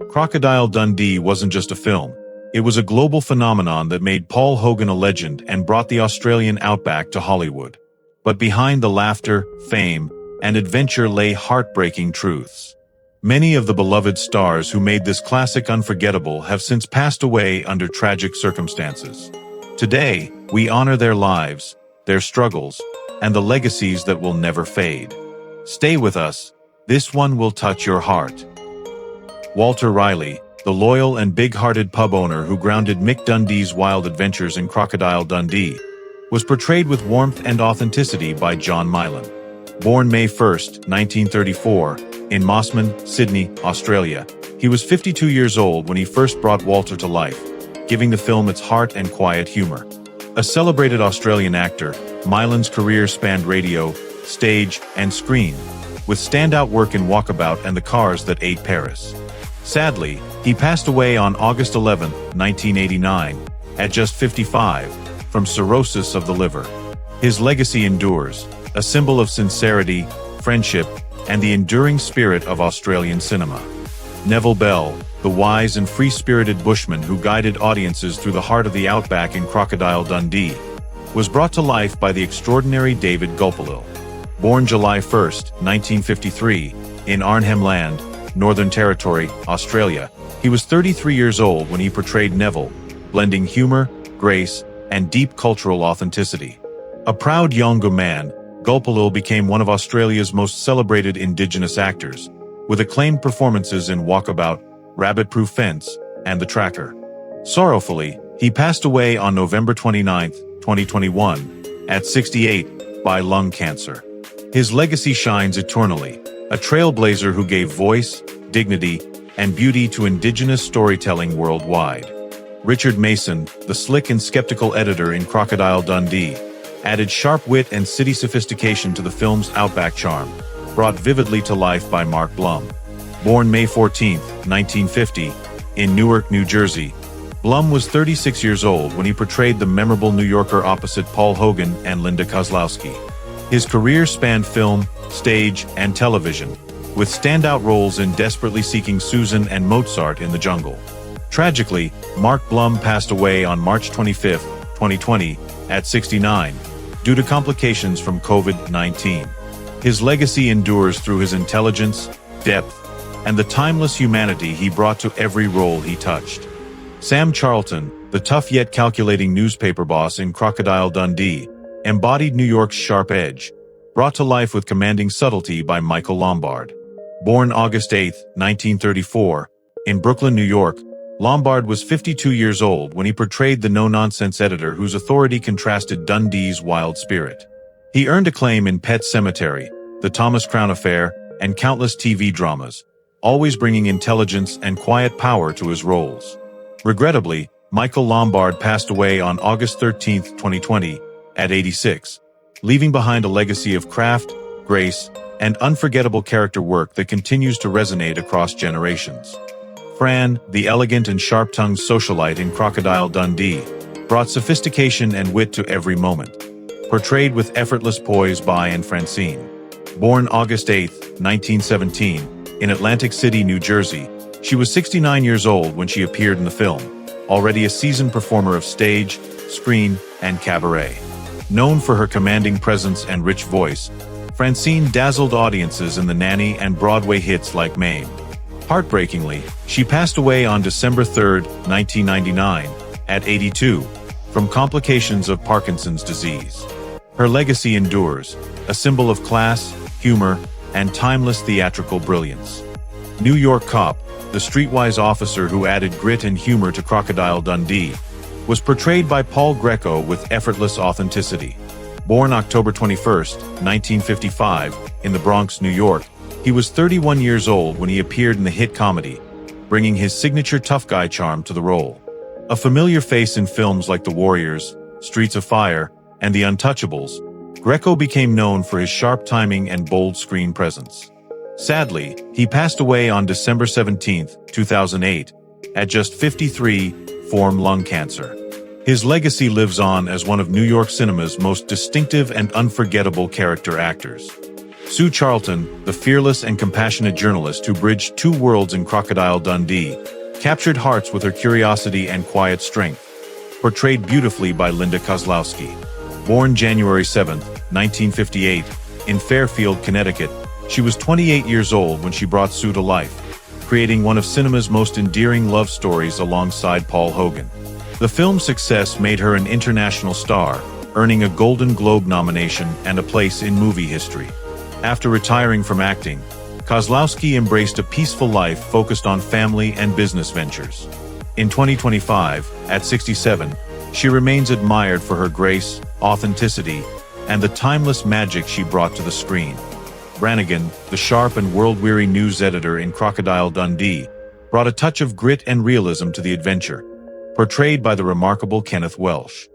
Crocodile Dundee wasn't just a film. It was a global phenomenon that made Paul Hogan a legend and brought the Australian outback to Hollywood. But behind the laughter, fame, and adventure lay heartbreaking truths. Many of the beloved stars who made this classic unforgettable have since passed away under tragic circumstances. Today, we honor their lives, their struggles, and the legacies that will never fade. Stay with us. This one will touch your heart. Walter Riley, the loyal and big-hearted pub owner who grounded Mick Dundee's wild adventures in Crocodile Dundee, was portrayed with warmth and authenticity by John Mylan. Born May 1, 1934, in Mosman, Sydney, Australia, he was 52 years old when he first brought Walter to life, giving the film its heart and quiet humor. A celebrated Australian actor, Mylan's career spanned radio, stage, and screen, with standout work in Walkabout and The Cars That Ate Paris. Sadly, he passed away on August 11, 1989, at just 55, from cirrhosis of the liver. His legacy endures, a symbol of sincerity, friendship, and the enduring spirit of Australian cinema. Neville Bell, the wise and free-spirited bushman who guided audiences through the heart of the outback in Crocodile Dundee, was brought to life by the extraordinary David Gulpilil. Born July 1, 1953, in Arnhem Land, Northern Territory, Australia, he was 33 years old when he portrayed Neville, blending humor, grace, and deep cultural authenticity. A proud Yolngu man, Gulpilil became one of Australia's most celebrated Indigenous actors, with acclaimed performances in Walkabout, Rabbit-Proof Fence, and The Tracker. Sorrowfully, he passed away on November 29, 2021, at 68, by lung cancer. His legacy shines eternally, a trailblazer who gave voice, dignity, and beauty to Indigenous storytelling worldwide. Richard Mason, the slick and skeptical editor in Crocodile Dundee, added sharp wit and city sophistication to the film's outback charm, brought vividly to life by Mark Blum. Born May 14, 1950, in Newark, New Jersey, Blum was 36 years old when he portrayed the memorable New Yorker opposite Paul Hogan and Linda Kozlowski. His career spanned film, stage, and television, with standout roles in Desperately Seeking Susan and Mozart in the Jungle. Tragically, Mark Blum passed away on March 25, 2020, at 69, due to complications from COVID-19. His legacy endures through his intelligence, depth, and the timeless humanity he brought to every role he touched. Sam Charlton, the tough yet calculating newspaper boss in Crocodile Dundee, embodied New York's sharp edge, brought to life with commanding subtlety by Michael Lombard. Born August 8, 1934, in Brooklyn, New York, Lombard was 52 years old when he portrayed the no-nonsense editor whose authority contrasted Dundee's wild spirit. He earned acclaim in Pet Sematary, The Thomas Crown Affair, and countless TV dramas, always bringing intelligence and quiet power to his roles. Regrettably, Michael Lombard passed away on August 13, 2020, at 86, leaving behind a legacy of craft, grace, and unforgettable character work that continues to resonate across generations. Fran, the elegant and sharp-tongued socialite in Crocodile Dundee, brought sophistication and wit to every moment, portrayed with effortless poise by and Francine. Born August 8, 1917, in Atlantic City, New Jersey, she was 69 years old when she appeared in the film, already a seasoned performer of stage, screen, and cabaret. Known for her commanding presence and rich voice, Francine dazzled audiences in The Nanny and Broadway hits like Mame. Heartbreakingly, she passed away on December 3, 1999, at 82, from complications of Parkinson's disease. Her legacy endures, a symbol of class, humor, and timeless theatrical brilliance. New York Cop, the streetwise officer who added grit and humor to Crocodile Dundee, was portrayed by Paul Greco with effortless authenticity. Born October 21, 1955, in the Bronx, New York, he was 31 years old when he appeared in the hit comedy, bringing his signature tough guy charm to the role. A familiar face in films like The Warriors, Streets of Fire, and The Untouchables, Greco became known for his sharp timing and bold screen presence. Sadly, he passed away on December 17, 2008, at just 53, from lung cancer. His legacy lives on as one of New York cinema's most distinctive and unforgettable character actors. Sue Charlton, the fearless and compassionate journalist who bridged two worlds in Crocodile Dundee, captured hearts with her curiosity and quiet strength. Portrayed beautifully by Linda Kozlowski. Born January 7, 1958, in Fairfield, Connecticut, she was 28 years old when she brought Sue to life, creating one of cinema's most endearing love stories alongside Paul Hogan. The film's success made her an international star, earning a Golden Globe nomination and a place in movie history. After retiring from acting, Kozlowski embraced a peaceful life focused on family and business ventures. In 2025, at 67, she remains admired for her grace, authenticity, and the timeless magic she brought to the screen. Brannigan, the sharp and world-weary news editor in Crocodile Dundee, brought a touch of grit and realism to the adventure, portrayed by the remarkable Kenneth Welsh.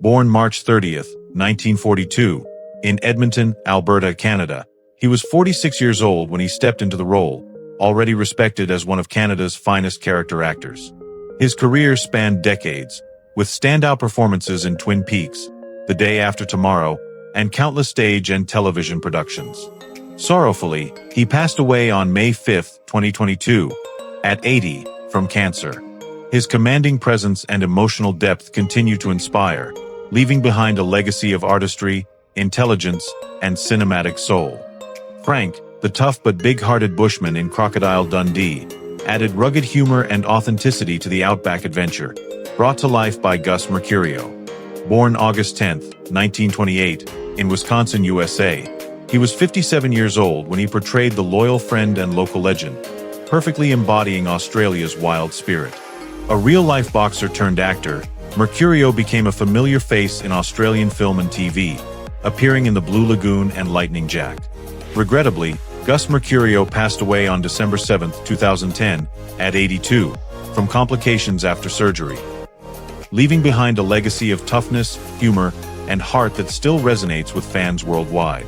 Born March 30, 1942, in Edmonton, Alberta, Canada, he was 46 years old when he stepped into the role, already respected as one of Canada's finest character actors. His career spanned decades, with standout performances in Twin Peaks, The Day After Tomorrow, and countless stage and television productions. Sorrowfully, he passed away on May 5, 2022, at 80, from cancer. His commanding presence and emotional depth continue to inspire, leaving behind a legacy of artistry, intelligence, and cinematic soul. Frank, the tough but big-hearted bushman in Crocodile Dundee, added rugged humor and authenticity to the outback adventure, brought to life by Gus Mercurio. Born August 10, 1928, in Wisconsin, USA, he was 57 years old when he portrayed the loyal friend and local legend, perfectly embodying Australia's wild spirit. A real-life boxer turned actor, Mercurio became a familiar face in Australian film and TV, appearing in The Blue Lagoon and Lightning Jack. Regrettably, Gus Mercurio passed away on December 7, 2010, at 82, from complications after surgery, leaving behind a legacy of toughness, humor, and heart that still resonates with fans worldwide.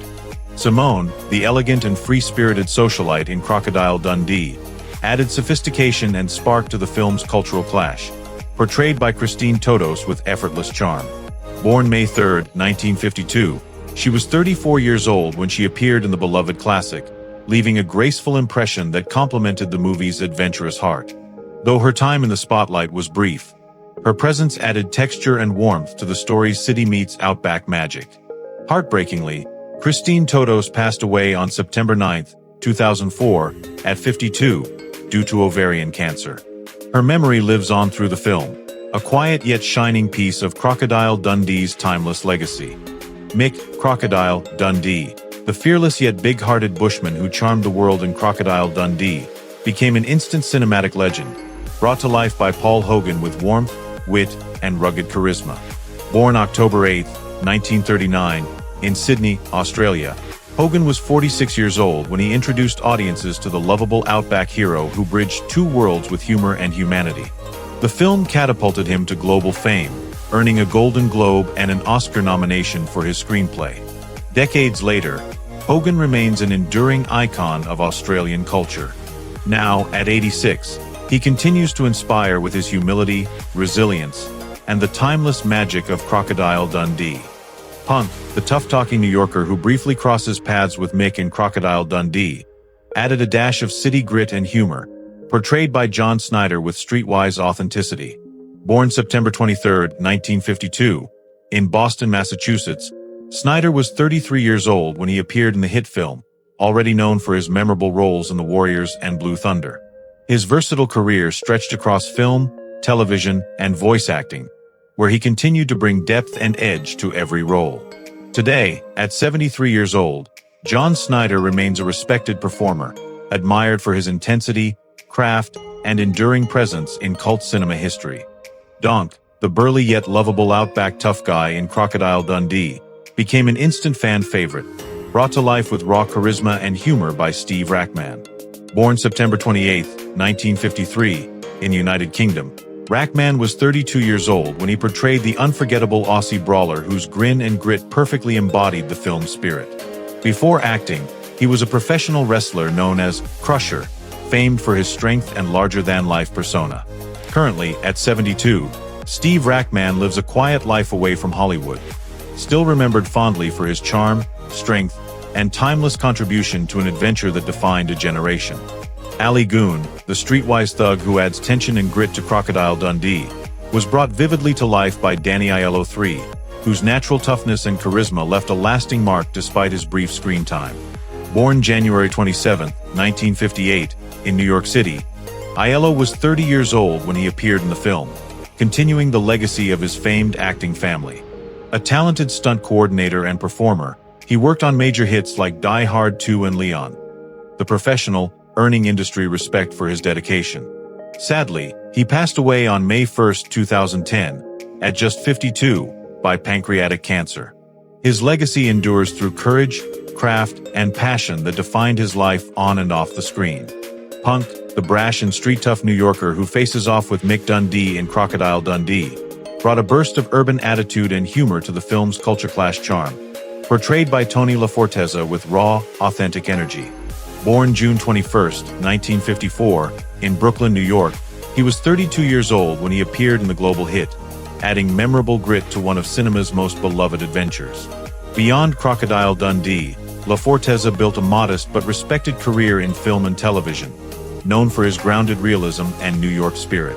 Simone, the elegant and free-spirited socialite in Crocodile Dundee, added sophistication and spark to the film's cultural clash, portrayed by Christine Todos with effortless charm. Born May 3, 1952, she was 34 years old when she appeared in the beloved classic, leaving a graceful impression that complemented the movie's adventurous heart. Though her time in the spotlight was brief, her presence added texture and warmth to the story's city meets outback magic. Heartbreakingly, Christine Todos passed away on September 9, 2004, at 52, due to ovarian cancer. Her memory lives on through the film, a quiet yet shining piece of Crocodile Dundee's timeless legacy. Mick "Crocodile" Dundee, the fearless yet big-hearted bushman who charmed the world in Crocodile Dundee, became an instant cinematic legend, brought to life by Paul Hogan with warmth, wit, and rugged charisma. Born October 8, 1939, in Sydney, Australia, Hogan was 46 years old when he introduced audiences to the lovable outback hero who bridged two worlds with humor and humanity. The film catapulted him to global fame, earning a Golden Globe and an Oscar nomination for his screenplay. Decades later, Hogan remains an enduring icon of Australian culture. Now, at 86, he continues to inspire with his humility, resilience, and the timeless magic of Crocodile Dundee. Punk, the tough-talking New Yorker who briefly crosses paths with Mick in Crocodile Dundee, added a dash of city grit and humor, portrayed by John Snyder with streetwise authenticity. Born September 23, 1952, in Boston, Massachusetts, Snyder was 33 years old when he appeared in the hit film, already known for his memorable roles in The Warriors and Blue Thunder. His versatile career stretched across film, television, and voice acting, where he continued to bring depth and edge to every role. Today, at 73 years old, John Snyder remains a respected performer, admired for his intensity, craft, and enduring presence in cult cinema history. Donk, the burly yet lovable outback tough guy in Crocodile Dundee, became an instant fan favorite, brought to life with raw charisma and humor by Steve Rackman. Born September 28, 1953, in the United Kingdom, Rackman was 32 years old when he portrayed the unforgettable Aussie brawler whose grin and grit perfectly embodied the film's spirit. Before acting, he was a professional wrestler known as Crusher, famed for his strength and larger-than-life persona. Currently, at 72, Steve Rackman lives a quiet life away from Hollywood, still remembered fondly for his charm, strength, and timeless contribution to an adventure that defined a generation. Ali Goon, the streetwise thug who adds tension and grit to Crocodile Dundee, was brought vividly to life by Danny Aiello III, whose natural toughness and charisma left a lasting mark despite his brief screen time. Born January 27, 1958, in New York City, Aiello was 30 years old when he appeared in the film, continuing the legacy of his famed acting family. A talented stunt coordinator and performer, he worked on major hits like Die Hard 2 and Leon. The professional, earning industry respect for his dedication. Sadly, he passed away on May 1, 2010, at just 52, by pancreatic cancer. His legacy endures through courage, craft, and passion that defined his life on and off the screen. Punk, the brash and street-tough New Yorker who faces off with Mick Dundee in Crocodile Dundee, brought a burst of urban attitude and humor to the film's culture clash charm. Portrayed by Tony LaForteza with raw, authentic energy. Born June 21, 1954, in Brooklyn, New York, he was 32 years old when he appeared in the global hit, adding memorable grit to one of cinema's most beloved adventures. Beyond Crocodile Dundee, LaForteza built a modest but respected career in film and television, known for his grounded realism and New York spirit.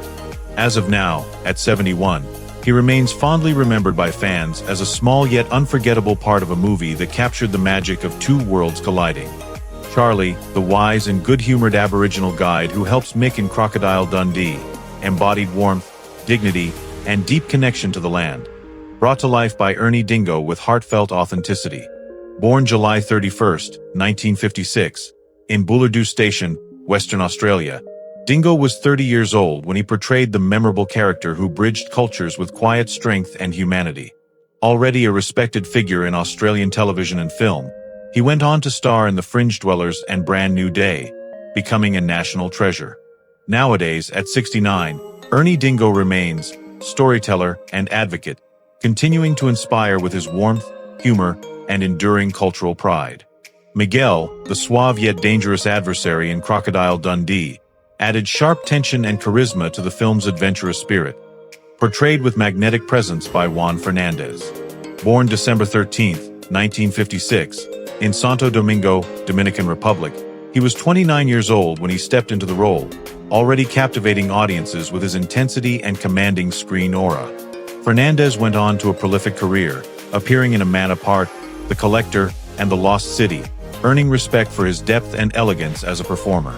As of now, at 71, he remains fondly remembered by fans as a small yet unforgettable part of a movie that captured the magic of two worlds colliding. Charlie, the wise and good-humored Aboriginal guide who helps Mick in Crocodile Dundee, embodied warmth, dignity, and deep connection to the land. Brought to life by Ernie Dingo with heartfelt authenticity. Born July 31, 1956, in Boolardo Station, Western Australia, Dingo was 30 years old when he portrayed the memorable character who bridged cultures with quiet strength and humanity. Already a respected figure in Australian television and film, he went on to star in The Fringe Dwellers and Brand New Day, becoming a national treasure. Nowadays, at 69, Ernie Dingo remains storyteller and advocate, continuing to inspire with his warmth, humor, and enduring cultural pride. Miguel, the suave yet dangerous adversary in Crocodile Dundee, added sharp tension and charisma to the film's adventurous spirit, portrayed with magnetic presence by Juan Fernandez. Born December 13, 1956, in Santo Domingo, Dominican Republic, he was 29 years old when he stepped into the role, already captivating audiences with his intensity and commanding screen aura. Fernandez went on to a prolific career, appearing in A Man Apart, The Collector, and The Lost City, earning respect for his depth and elegance as a performer.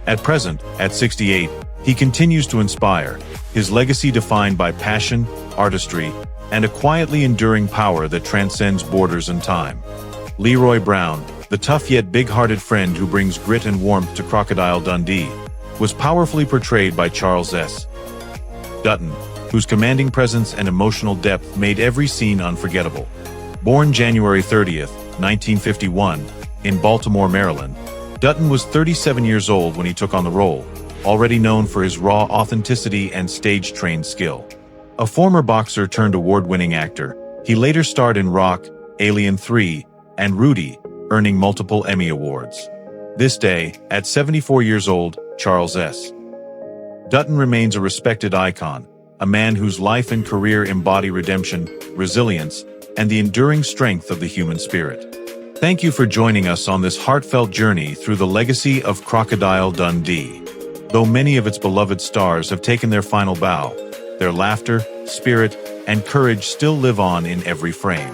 At present, at 68, he continues to inspire, his legacy defined by passion, artistry, and a quietly enduring power that transcends borders and time. Leroy Brown, the tough yet big-hearted friend who brings grit and warmth to Crocodile Dundee, was powerfully portrayed by Charles S. Dutton, whose commanding presence and emotional depth made every scene unforgettable. Born January 30, 1951, in Baltimore, Maryland, Dutton was 37 years old when he took on the role, already known for his raw authenticity and stage-trained skill. A former boxer turned award-winning actor, he later starred in Rock, Alien 3, and Rudy, earning multiple Emmy Awards. This day, at 74 years old, Charles S. Dutton remains a respected icon, a man whose life and career embody redemption, resilience, and the enduring strength of the human spirit. Thank you for joining us on this heartfelt journey through the legacy of Crocodile Dundee. Though many of its beloved stars have taken their final bow, their laughter, spirit, and courage still live on in every frame.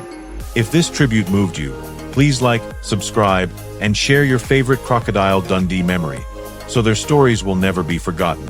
If this tribute moved you, please like, subscribe, and share your favorite Crocodile Dundee memory, so their stories will never be forgotten.